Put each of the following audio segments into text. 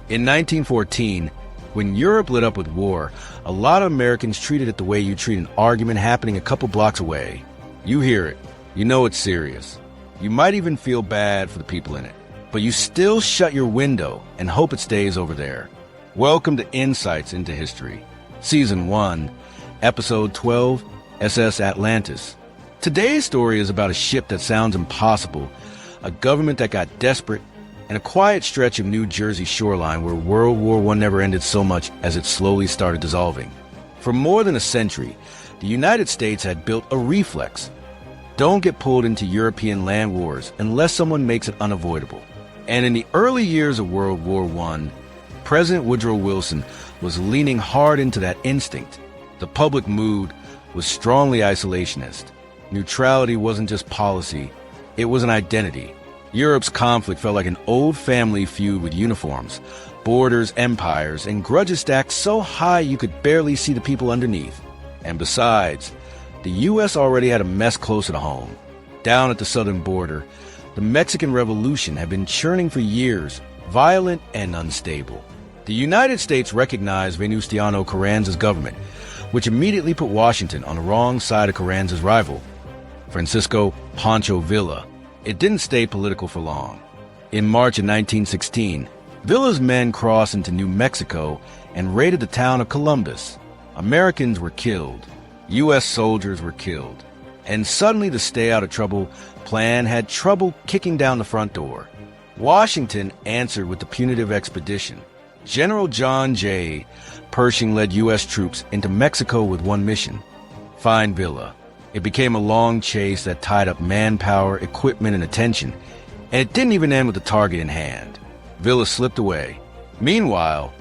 In 1914, when Europe lit up with war, a lot of Americans treated it the way you treat an argument happening a couple blocks away. You hear it, you know it's serious. You might even feel bad for the people in it, but you still shut your window and hope it stays over there. Welcome to Insights into History, Season 1, Episode 12, SS Atlantus. Today's story is about a ship that sounds impossible, a government that got desperate, and a quiet stretch of New Jersey shoreline where World War I never ended so much as it slowly started dissolving. For more than a century, the United States had built a reflex. Don't get pulled into European land wars unless someone makes it unavoidable. And in the early years of World War I, President Woodrow Wilson was leaning hard into that instinct. The public mood was strongly isolationist. Neutrality wasn't just policy, it was an identity. Europe's conflict felt like an old family feud with uniforms, borders, empires, and grudges stacked so high you could barely see the people underneath. And besides, the U.S. already had a mess closer to home. Down at the southern border, the Mexican Revolution had been churning for years, violent and unstable. The United States recognized Venustiano Carranza's government, which immediately put Washington on the wrong side of Carranza's rival, Francisco Pancho Villa. It didn't stay political for long. In March of 1916, Villa's men crossed into New Mexico and raided the town of Columbus. Americans were killed. U.S. soldiers were killed. And suddenly the stay-out-of-trouble plan had trouble kicking down the front door. Washington answered with the punitive expedition. General John J. Pershing led U.S. troops into Mexico with one mission: find Villa. It became a long chase that tied up manpower, equipment, and attention, and it didn't even end with the target in hand. Villa slipped away. Meanwhile,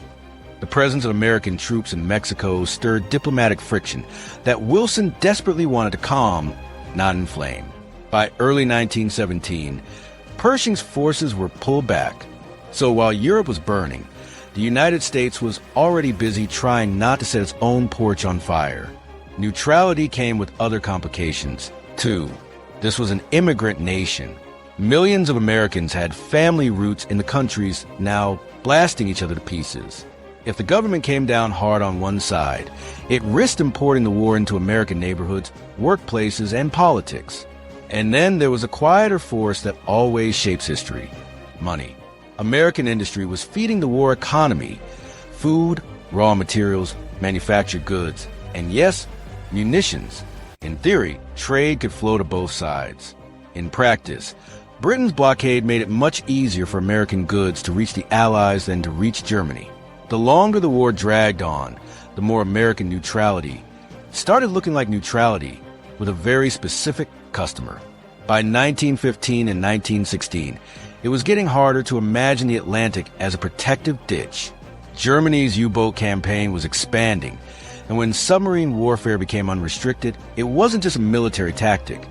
the presence of American troops in Mexico stirred diplomatic friction that Wilson desperately wanted to calm, not inflame. By early 1917, Pershing's forces were pulled back. So while Europe was burning, the United States was already busy trying not to set its own porch on fire. Neutrality came with other complications, too. This was an immigrant nation. Millions of Americans had family roots in the countries now blasting each other to pieces. If the government came down hard on one side, it risked importing the war into American neighborhoods, workplaces, and politics. And then there was a quieter force that always shapes history: money. American industry was feeding the war economy: food, raw materials, manufactured goods, and yes, munitions. In theory, trade could flow to both sides. In practice, Britain's blockade made it much easier for American goods to reach the Allies than to reach Germany. The longer the war dragged on, the more American neutrality started looking like neutrality with a very specific customer. By 1915 and 1916, it was getting harder to imagine the Atlantic as a protective ditch. Germany's U-boat campaign was expanding, and when submarine warfare became unrestricted, it wasn't just a military tactic.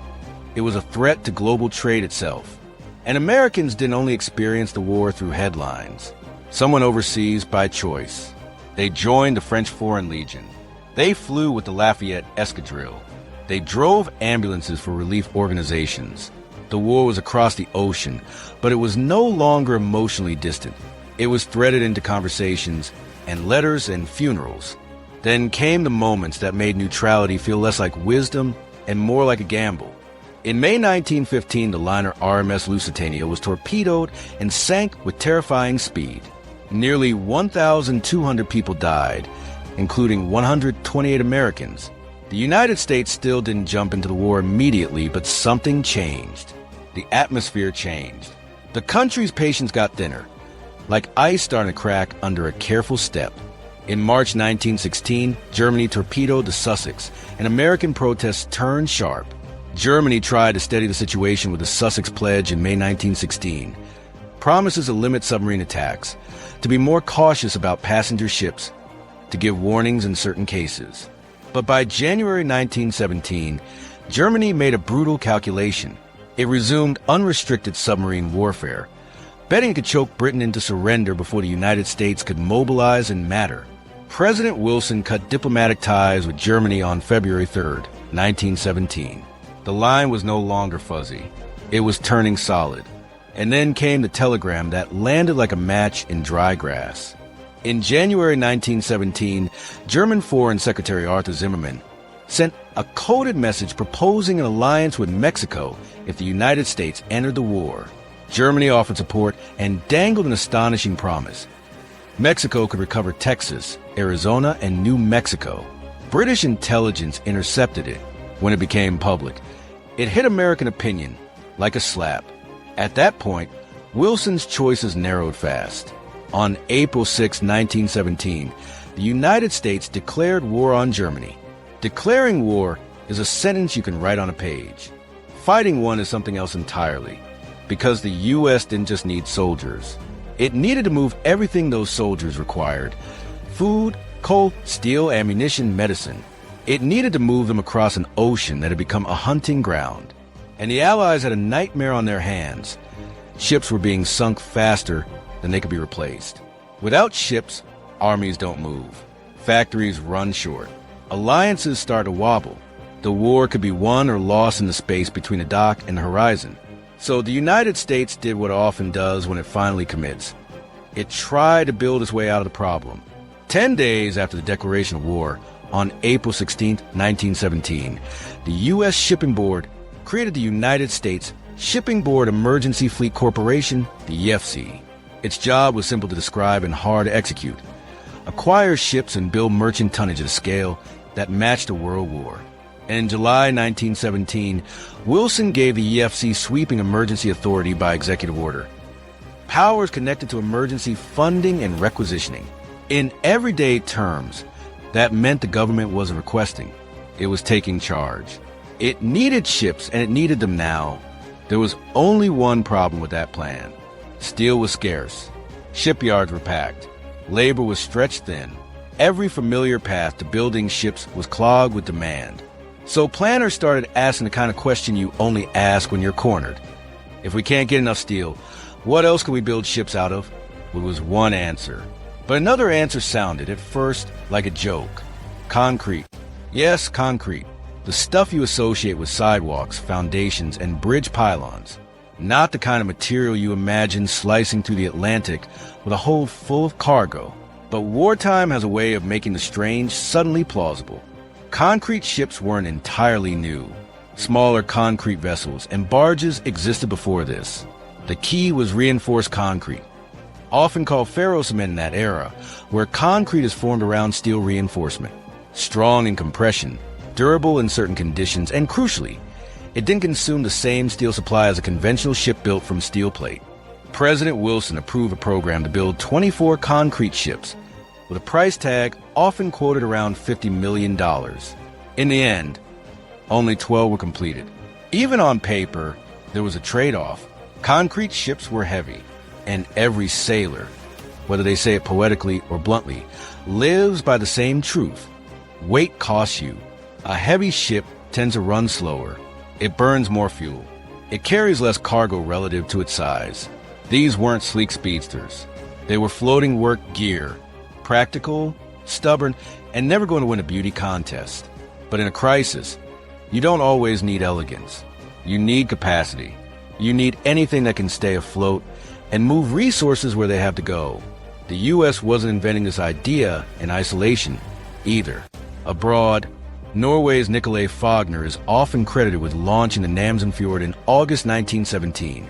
It was a threat to global trade itself. And Americans didn't only experience the war through headlines. Some went overseas by choice. They joined the French Foreign Legion. They flew with the Lafayette Escadrille. They drove ambulances for relief organizations. The war was across the ocean, but it was no longer emotionally distant. It was threaded into conversations and letters and funerals. Then came the moments that made neutrality feel less like wisdom and more like a gamble. In May 1915, the liner RMS Lusitania was torpedoed and sank with terrifying speed. Nearly 1,200 people died, including 128 Americans. The United States still didn't jump into the war immediately, but something changed. The atmosphere changed. The country's patience got thinner, like ice starting to crack under a careful step. In March 1916, Germany torpedoed the Sussex, and American protests turned sharp. Germany tried to steady the situation with the Sussex Pledge in May 1916. Promises to limit submarine attacks, to be more cautious about passenger ships, to give warnings in certain cases. But by January 1917, Germany made a brutal calculation. It resumed unrestricted submarine warfare, betting it could choke Britain into surrender before the United States could mobilize and matter. President Wilson cut diplomatic ties with Germany on February 3, 1917. The line was no longer fuzzy. It was turning solid. And then came the telegram that landed like a match in dry grass. In January 1917, German Foreign Secretary Arthur Zimmermann sent a coded message proposing an alliance with Mexico if the United States entered the war. Germany offered support and dangled an astonishing promise. Mexico could recover Texas, Arizona, and New Mexico. British intelligence intercepted it when it became public. It hit American opinion like a slap. At that point, Wilson's choices narrowed fast. On April 6, 1917, the United States declared war on Germany. Declaring war is a sentence you can write on a page. Fighting one is something else entirely, because the U.S. didn't just need soldiers. It needed to move everything those soldiers required: food, coal, steel, ammunition, medicine. It needed to move them across an ocean that had become a hunting ground. And the Allies had a nightmare on their hands. Ships were being sunk faster than they could be replaced. Without ships, armies don't move. Factories run short. Alliances start to wobble. The war could be won or lost in the space between the dock and the horizon. So the United States did what it often does when it finally commits. It tried to build its way out of the problem. 10 days after the declaration of war, on April 16, 1917, the U.S. Shipping Board created the United States Shipping Board Emergency Fleet Corporation, the EFC. Its job was simple to describe and hard to execute: acquire ships and build merchant tonnage at a scale that matched a world war. And in July 1917, Wilson gave the EFC sweeping emergency authority by executive order. Powers connected to emergency funding and requisitioning. In everyday terms, that meant the government wasn't requesting. It was taking charge. It needed ships, and it needed them now. There was only one problem with that plan. Steel was scarce. Shipyards were packed. Labor was stretched thin. Every familiar path to building ships was clogged with demand. So planners started asking the kind of question you only ask when you're cornered. If we can't get enough steel, what else can we build ships out of? It was one answer. But another answer sounded, at first, like a joke. Concrete. Yes, concrete. The stuff you associate with sidewalks, foundations, and bridge pylons. Not the kind of material you imagine slicing through the Atlantic with a hold full of cargo. But wartime has a way of making the strange suddenly plausible. Concrete ships weren't entirely new. Smaller concrete vessels and barges existed before this. The key was reinforced concrete, often called ferro cement in that era, where concrete is formed around steel reinforcement. Strong in compression, durable in certain conditions, and crucially, it didn't consume the same steel supply as a conventional ship built from steel plate. President Wilson approved a program to build 24 concrete ships, with a price tag often quoted around $50 million. In the end, only 12 were completed. Even on paper, there was a trade-off. Concrete ships were heavy, and every sailor, whether they say it poetically or bluntly, lives by the same truth. Weight costs you. A heavy ship tends to run slower. It burns more fuel. It carries less cargo relative to its size. These weren't sleek speedsters. They were floating work gear, practical, stubborn, and never going to win a beauty contest. But in a crisis, you don't always need elegance. You need capacity. You need anything that can stay afloat and move resources where they have to go. The U.S. wasn't inventing this idea in isolation either. Abroad, Norway's Nicolai Fogner is often credited with launching the Namsen Fjord in August 1917,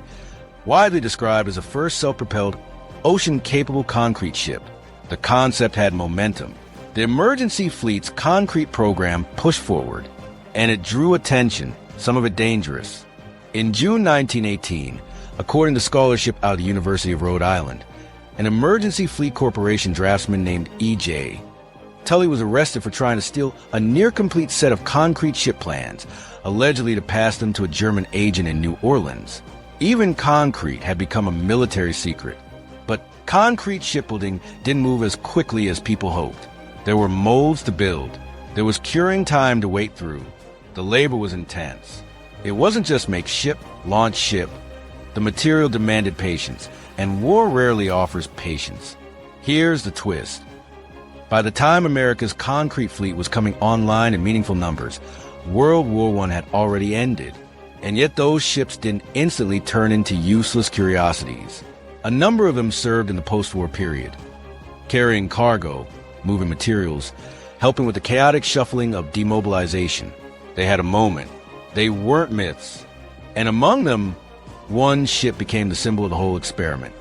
widely described as the first self-propelled, ocean-capable concrete ship. The concept had momentum. The emergency fleet's concrete program pushed forward, and it drew attention, some of it dangerous. In June 1918, according to scholarship out of the University of Rhode Island, an emergency fleet corporation draftsman named E.J. Tully was arrested for trying to steal a near-complete set of concrete ship plans, allegedly to pass them to a German agent in New Orleans. Even concrete had become a military secret. But concrete shipbuilding didn't move as quickly as people hoped. There were molds to build. There was curing time to wait through. The labor was intense. It wasn't just make ship, launch ship. The material demanded patience, and war rarely offers patience. Here's the twist. By the time America's concrete fleet was coming online in meaningful numbers, World War I had already ended. And yet those ships didn't instantly turn into useless curiosities. A number of them served in the post-war period, carrying cargo, moving materials, helping with the chaotic shuffling of demobilization. They had a moment. They weren't myths. And among them, one ship became the symbol of the whole experiment.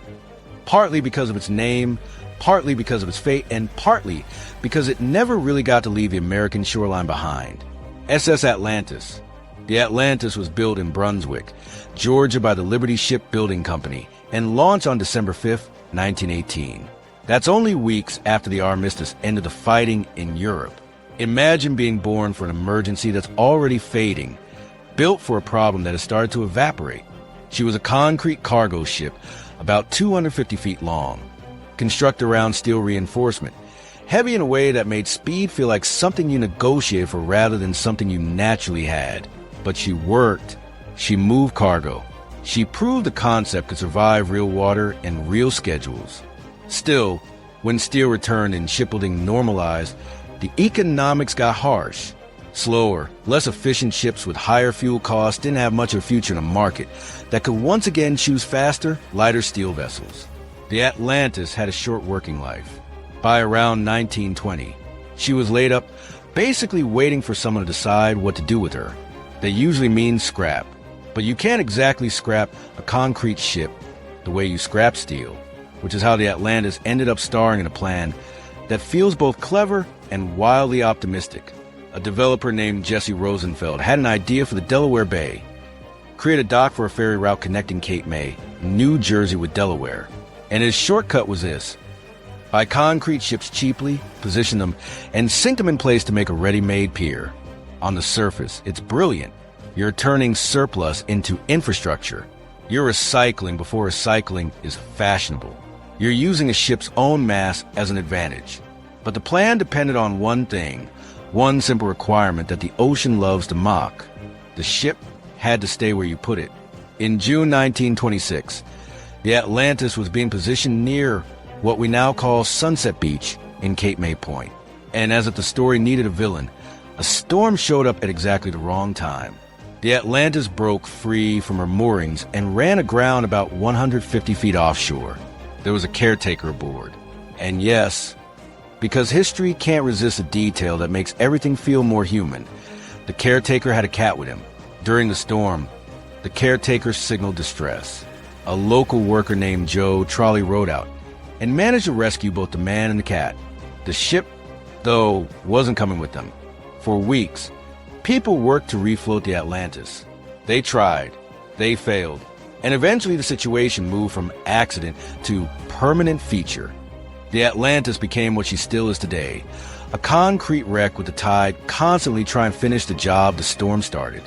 Partly because of its name, partly because of its fate, and partly because it never really got to leave the American shoreline behind. SS Atlantis. The Atlantis was built in Brunswick, Georgia by the Liberty Shipbuilding Company and launched on December 5, 1918. That's only weeks after the Armistice ended the fighting in Europe. Imagine being born for an emergency that's already fading, built for a problem that has started to evaporate. She was a concrete cargo ship about 250 feet long, constructed around steel reinforcement, heavy in a way that made speed feel like something you negotiated for rather than something you naturally had. But she worked. She moved cargo. She proved the concept could survive real water and real schedules. Still, when steel returned and shipbuilding normalized, the economics got harsh. Slower, less efficient ships with higher fuel costs didn't have much of a future in a market that could once again choose faster, lighter steel vessels. The Atlantis had a short working life. By around 1920, she was laid up, basically waiting for someone to decide what to do with her. That usually means scrap. But you can't exactly scrap a concrete ship the way you scrap steel, which is how the Atlantis ended up starring in a plan that feels both clever and wildly optimistic. A developer named Jesse Rosenfeld had an idea for the Delaware Bay. Create a dock for a ferry route connecting Cape May, New Jersey with Delaware. And his shortcut was this: buy concrete ships cheaply, position them, and sink them in place to make a ready-made pier. On the surface, it's brilliant. You're turning surplus into infrastructure. You're recycling before recycling is fashionable. You're using a ship's own mass as an advantage. But the plan depended on one thing, one simple requirement that the ocean loves to mock. The ship had to stay where you put it. In June 1926, the Atlantis was being positioned near what we now call Sunset Beach in Cape May Point. And as if the story needed a villain, a storm showed up at exactly the wrong time. The Atlantis broke free from her moorings and ran aground about 150 feet offshore. There was a caretaker aboard. And yes, because history can't resist a detail that makes everything feel more human, the caretaker had a cat with him. During the storm, the caretaker signaled distress. A local worker named Joe trolley rode out and managed to rescue both the man and the cat. The ship, though, wasn't coming with them. For weeks, people worked to refloat the Atlantis. They tried, they failed, and eventually the situation moved from accident to permanent feature. The Atlantis became what she still is today, a concrete wreck with the tide constantly trying to finish the job the storm started.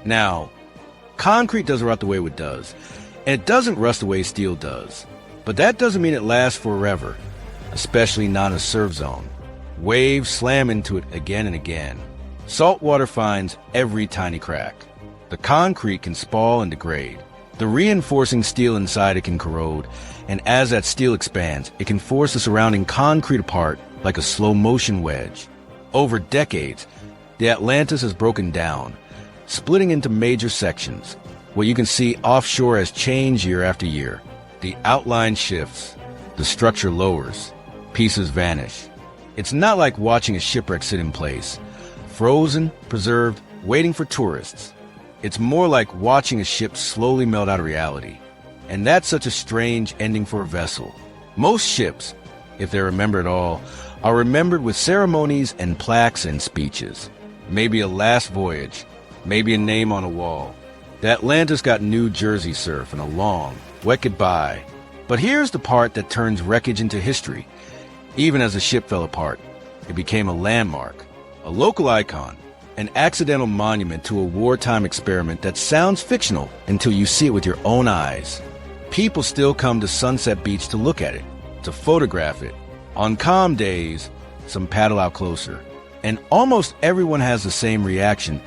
Now, concrete doesn't rot the way wood does, and it doesn't rust the way steel does. But that doesn't mean it lasts forever, especially not in a surf zone. Waves slam into it again and again. Salt water finds every tiny crack. The concrete can spall and degrade. The reinforcing steel inside it can corrode, and as that steel expands, it can force the surrounding concrete apart like a slow-motion wedge. Over decades, the Atlantis has broken down, splitting into major sections. What you can see offshore has changed year after year. The outline shifts, the structure lowers, pieces vanish. It's not like watching a shipwreck sit in place, frozen, preserved, waiting for tourists. It's more like watching a ship slowly melt out of reality. And that's such a strange ending for a vessel. Most ships, if they're remembered at all, are remembered with ceremonies and plaques and speeches. Maybe a last voyage, maybe a name on a wall. The Atlantis got New Jersey surf and a long, wet goodbye. But here's the part that turns wreckage into history. Even as the ship fell apart, it became a landmark, a local icon, an accidental monument to a wartime experiment that sounds fictional until you see it with your own eyes. People still come to Sunset Beach to look at it, to photograph it. On calm days, some paddle out closer. And almost everyone has the same reaction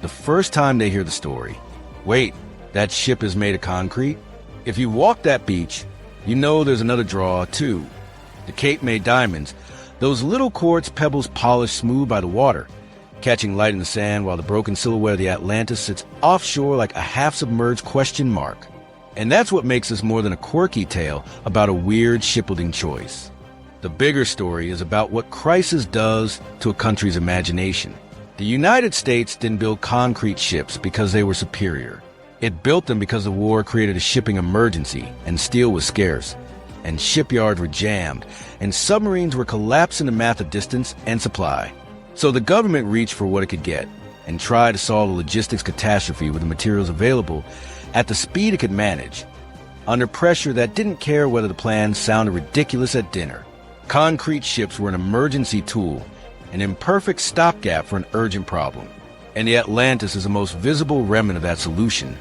the first time they hear the story. Wait, that ship is made of concrete? If you walk that beach, you know there's another draw, too. The Cape May diamonds, those little quartz pebbles polished smooth by the water. catching light in the sand while the broken silhouette of the Atlantis sits offshore like a half-submerged question mark. And that's what makes this more than a quirky tale about a weird shipbuilding choice. The bigger story is about what crisis does to a country's imagination. The United States didn't build concrete ships because they were superior. It built them because the war created a shipping emergency, and steel was scarce, and shipyards were jammed, and submarines were collapsing the math of distance and supply. So the government reached for what it could get, and tried to solve a logistics catastrophe with the materials available at the speed it could manage, under pressure that didn't care whether the plan sounded ridiculous at dinner. Concrete ships were an emergency tool, an imperfect stopgap for an urgent problem. And the Atlantis is the most visible remnant of that solution.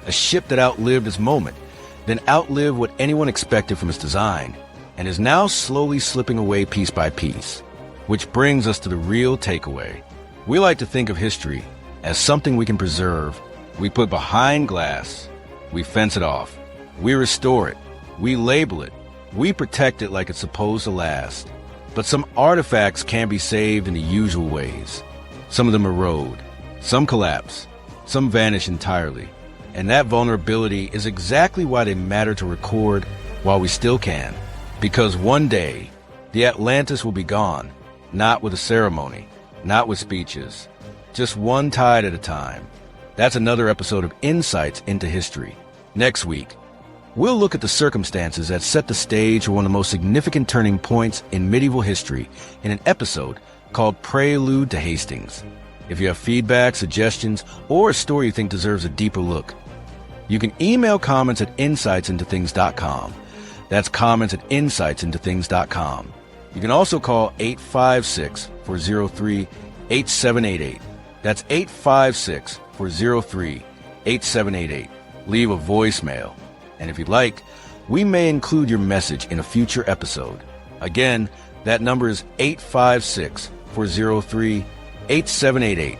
A ship that outlived its moment, then outlived what anyone expected from its design, and is now slowly slipping away piece by piece. Which brings us to the real takeaway. We like to think of history as something we can preserve. We put behind glass. We fence it off. We restore it. We label it. We protect it like it's supposed to last. But some artifacts can't be saved in the usual ways. Some of them erode. Some collapse. Some vanish entirely. And that vulnerability is exactly why they matter to record while we still can. Because one day, the Atlantis will be gone. Not with a ceremony. Not with speeches. Just one tide at a time. That's another episode of Insights into History. Next week, we'll look at the circumstances that set the stage for one of the most significant turning points in medieval history in an episode called Prelude to Hastings. If you have feedback, suggestions, or a story you think deserves a deeper look, you can email comments at insightsintothings.com. That's comments at insightsintothings.com. You can also call 856-403-8788. That's 856-403-8788. Leave a voicemail. And if you'd like, we may include your message in a future episode. Again, that number is 856-403-8788.